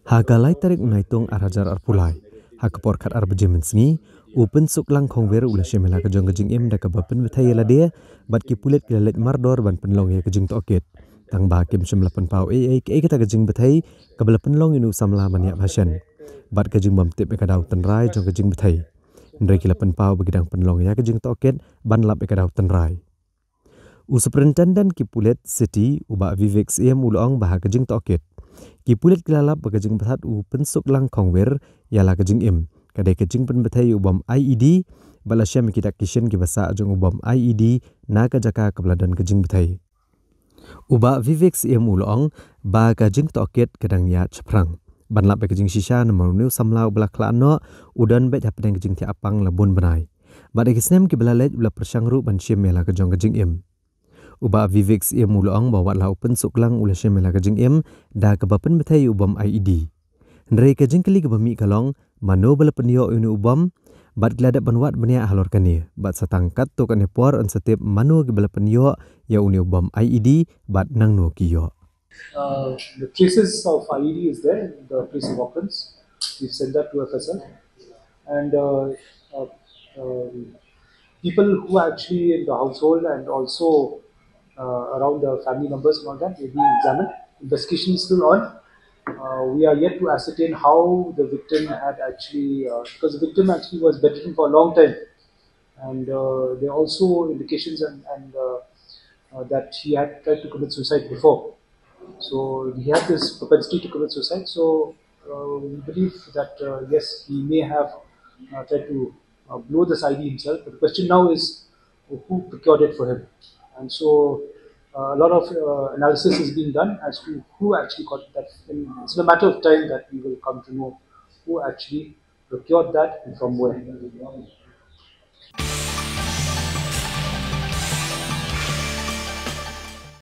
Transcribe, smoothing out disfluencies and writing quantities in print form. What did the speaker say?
Hagalai tarik unaitung arajar arpulai. Hakapor kat arbajemen sengi. Open suklang kongwer ula syemela kejong kejing im da kaba Pynbthei la dia bat ki Pulit kilalet mardor ban penlong ya kejing tokit. Tang ba kim Samla penpau ke kita kejing Pynbthei kabala penlong inu Samla banyak bhasan. Bat kejing bam tip ekadau tenrai jong kejing Pynbthei. Ndrai kila penpau begidang penlong ya kejing tokit ban lap ekadau tenrai. Superintendent ki Pulit City uba Vivek CM ulong bah kejing tokit. Ki Pulit kilalap bagajing bethat pensuk lang kongwer yala kejing im. Kadai kejing Pynbthei ubam IED balasya mikidak kishen ki basa jong ubam IED na kajaka kebeladan kejing Pynbthei. Uba Vivek CM ulong ba kejing tokit kadang ya ceprang. Banlap kejing shisha namaruniu Samla ubala klano udan bet hapedang kejing ti apang labun benai. Bada kisnem ki belalet ula persyangru ban syem yala kejong kejing im. Uba Vivek CM ulong bawa lau pensuk lang ula syemela kejing im da keba Pynbthei ubam IED. Ndrai kejing keli kebami kalong mano bala penyo ini ubam bat gladat banwat benia halor kani bat satangkat to kani por on setip mano ke bala penyo ya uni ubam IED bat nang no kiyo. The traces of IED is there in the place of occurrence. We've sent that to FSL, and uh, um, people who are actually in the household and also around the family members and all that will be examined. Investigation is still on. We are yet to ascertain how the victim had actually, because the victim actually was bedridden for a long time, and there are also indications and that he had tried to commit suicide before. So he had this propensity to commit suicide. So we believe that yes, he may have tried to blow this ID himself. But the question now is who procured it for him. And so a lot of analysis is being done as to who actually got that. And it's a matter of time that we will come to know who actually procured that and from where.